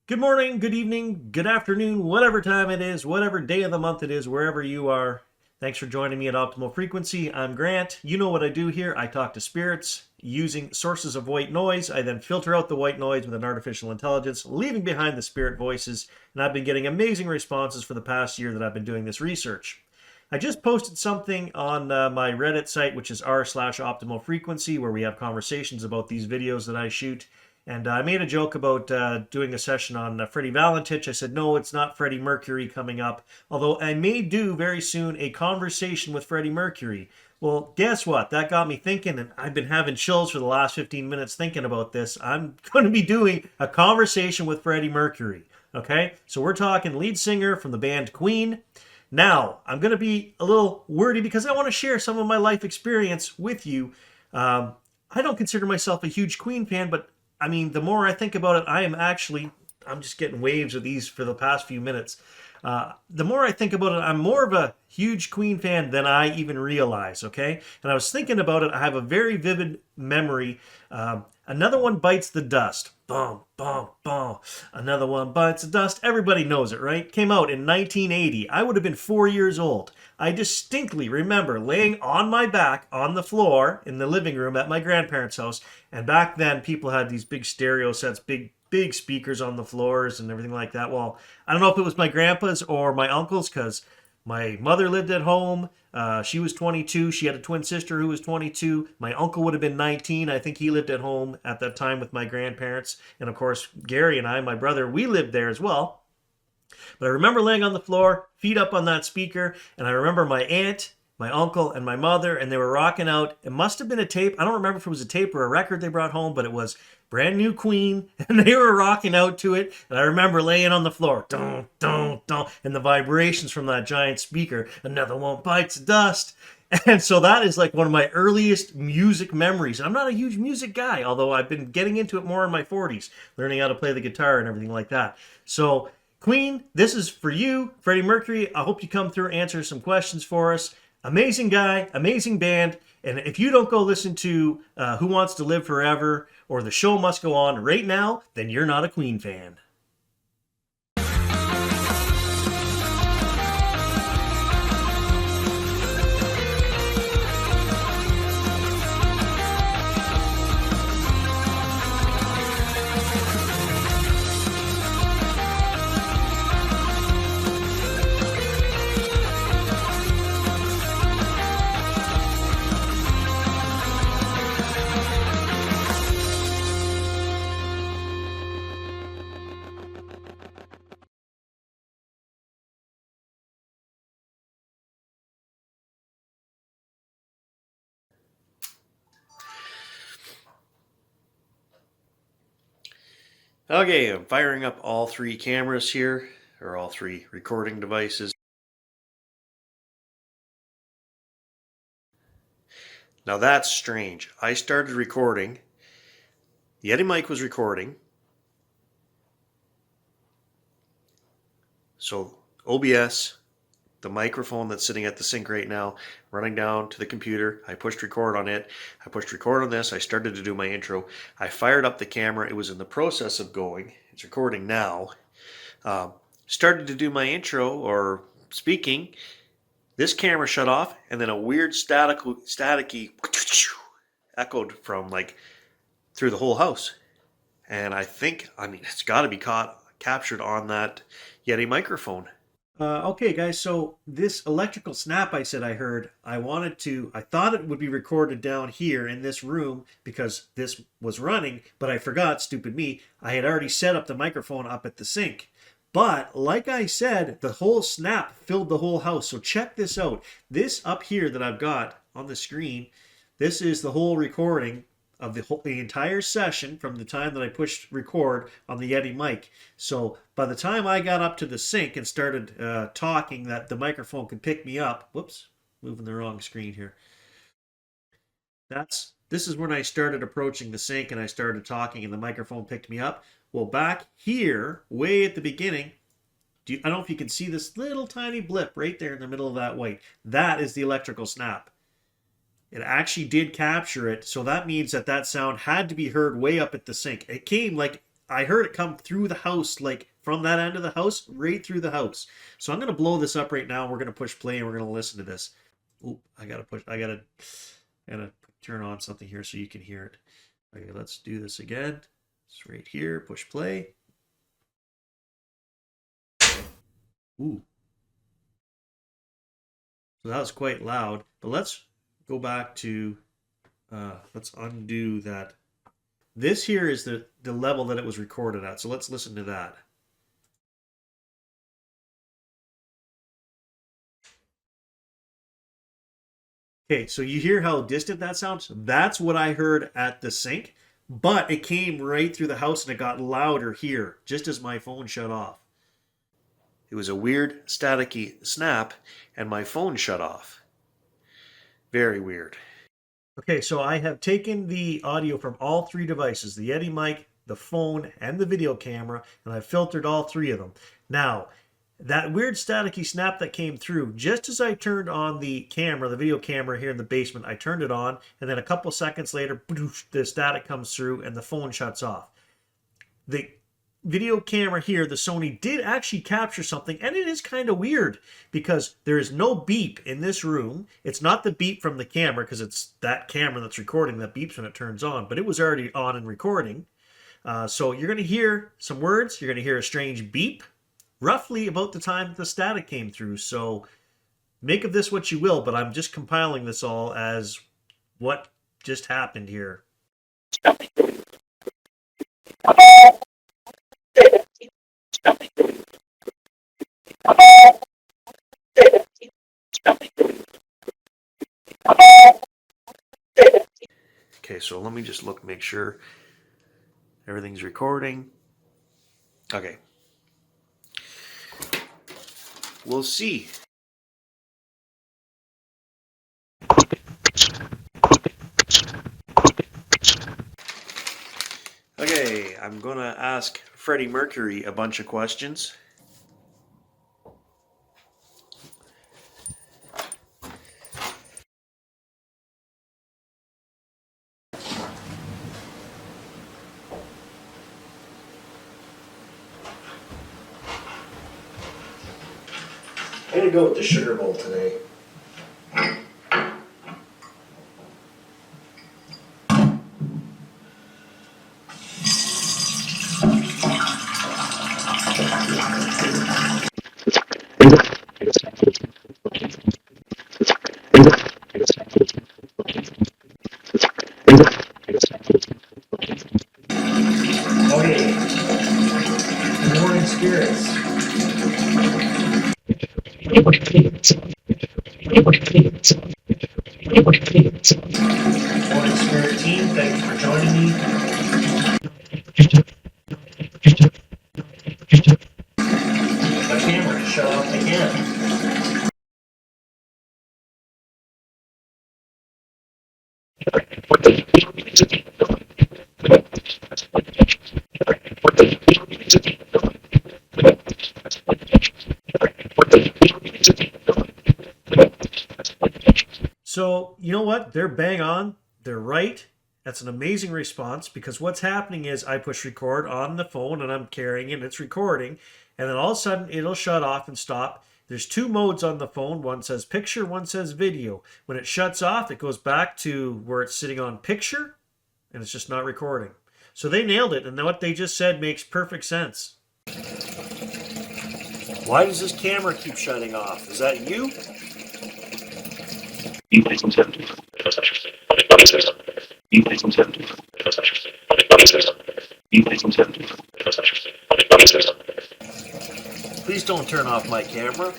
Good morning, good evening, good afternoon, whatever time it is, whatever day of the month it is, wherever you are. Thanks for joining me at Optimal Frequency. I'm Grant. You know what I do here. I talk to spirits using sources of white noise. I then filter out the white noise with an artificial intelligence, leaving behind the spirit voices. And I've been getting amazing responses for the past year that I've been doing this research. I just posted something on my Reddit site, which is r/optimal frequency, where we have conversations about these videos that I shoot. And I made a joke about doing a session on Freddie Valentich. I said, no, it's not Freddie Mercury coming up, although I may do very soon a conversation with Freddie Mercury. Well, guess what? That got me thinking, and I've been having chills for the last 15 minutes thinking about this. I'm going to be doing a conversation with Freddie Mercury. Okay? So we're talking lead singer from the band Queen. Now, I'm going to be a little wordy because I want to share some of my life experience with you. I don't consider myself a huge Queen fan, but I mean, the more I think about it, I'm just getting waves of these for the past few minutes. The more I think about it, I'm more of a huge Queen fan than I even realize, okay? And I was thinking about it. I have a very vivid memory. Another One Bites the Dust. Boom, boom, boom. Another One Bites the Dust. Everybody knows it, right? Came out in 1980. I would have been 4 years old. I distinctly remember laying on my back on the floor in the living room at my grandparents' house. And back then, people had these big stereo sets, big speakers on the floors and everything like that. Well, I don't know if it was my grandpa's or my uncle's because my mother lived at home. She was 22. She had a twin sister who was 22. My uncle would have been 19. I think he lived at home at that time with my grandparents. And of course, Gary and I, my brother, we lived there as well. But I remember laying on the floor, feet up on that speaker, and I remember my aunt, my uncle, and my mother, and they were rocking out. It must have been a tape. I don't remember if it was a tape or a record they brought home, but it was brand new Queen, and they were rocking out to it. And I remember laying on the floor, dun, dun, dun, and the vibrations from that giant speaker. Another One Bites the Dust. And so that is like one of my earliest music memories. I'm not a huge music guy, although I've been getting into it more in my 40s, learning how to play the guitar and everything like that. So Queen, this is for you, Freddie Mercury. I hope you come through, answer some questions for us. Amazing guy, amazing band. And if you don't go listen to Who Wants to Live Forever or The Show Must Go On right now, then you're not a Queen fan. Okay, I'm firing up all three cameras here, or all three recording devices. Now that's strange. I started recording. The Yeti mic was recording. So OBS, the microphone that's sitting at the sink right now, running down to the computer. I pushed record on it. I pushed record on this. I started to do my intro. I fired up the camera. It was in the process of going. It's recording now. Started to do my intro or speaking. This camera shut off, and then a weird staticky echoed from like through the whole house. And I mean, it's got to be captured on that Yeti microphone. Okay, guys, so this electrical snap I said I heard, I thought it would be recorded down here in this room because this was running, but I forgot, stupid me, I had already set up the microphone up at the sink. But like I said, the whole snap filled the whole house. So check this out. This up here that I've got on the screen, this is the whole recording of the entire session from the time that I pushed record on the Yeti mic. So by the time I got up to the sink and started talking that the microphone could pick me up, whoops, moving the wrong screen here. This is when I started approaching the sink and I started talking and the microphone picked me up. Well, back here, way at the beginning, I don't know if you can see this little tiny blip right there in the middle of that white. That is the electrical snap. It actually did capture it, so that means that sound had to be heard way up at the sink. It came like I heard it come through the house, like from that end of the house, right through the house. So I'm gonna blow this up right now. We're gonna push play and we're gonna listen to this. Oh, I gotta turn on something here so you can hear it. Okay, let's do this again. It's right here. Push play. Ooh. So that was quite loud. But let's go back to, let's undo that. This here is the level that it was recorded at. So let's listen to that. Okay, so you hear how distant that sounds? That's what I heard at the sink, but it came right through the house and it got louder here, just as my phone shut off. It was a weird staticky snap and my phone shut off. Very weird. Okay, so I have taken the audio from all three devices, the Yeti mic, the phone, and the video camera, and I've filtered all three of them. Now, that weird staticky snap that came through, just as I turned on the camera, the video camera here in the basement, I turned it on, and then a couple seconds later, the static comes through and the phone shuts off. The video camera here, the Sony, did actually capture something, and it is kind of weird because there is no beep in this room. It's not the beep from the camera because it's that camera that's recording that beeps when it turns on, but it was already on and recording. So you're going to hear some words. You're going to hear a strange beep roughly about the time the static came through. So make of this what you will, but I'm just compiling this all as what just happened here. Okay, so let me just make sure everything's recording. Okay. We'll see. Okay, I'm going to ask Freddie Mercury a bunch of questions. I'm going to go with the Sugar Bowl today. Okay. Good morning, spirits. Morning, Spirit team. Thank you for joining me. My camera just shut off again. So, you know what? They're bang on. They're right. That's an amazing response because what's happening is I push record on the phone and I'm carrying it, it's recording, and then all of a sudden it'll shut off and stop. There's two modes on the phone. One says picture, one says video. When it shuts off, it goes back to where it's sitting on picture and it's just not recording. So they nailed it, and what they just said makes perfect sense. Why does this camera keep shutting off? Is that you? Please don't turn off my camera.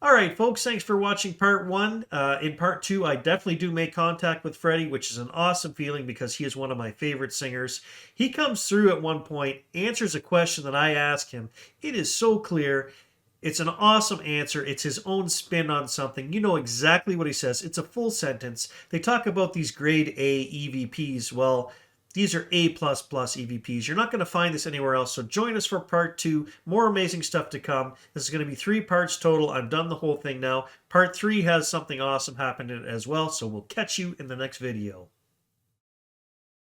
All right, folks, thanks for watching part one. In part two, I definitely do make contact with Freddie, which is an awesome feeling because he is one of my favorite singers. He comes through at one point, answers a question that I ask him. It is so clear. It's an awesome answer. It's his own spin on something. You know exactly what he says. It's a full sentence. They talk about these grade A EVPs. Well, these are A++ EVPs. You're not going to find this anywhere else. So join us for part 2. More amazing stuff to come. This is going to be 3 parts total. I've done the whole thing now. Part 3 has something awesome happen in it as well. So we'll catch you in the next video.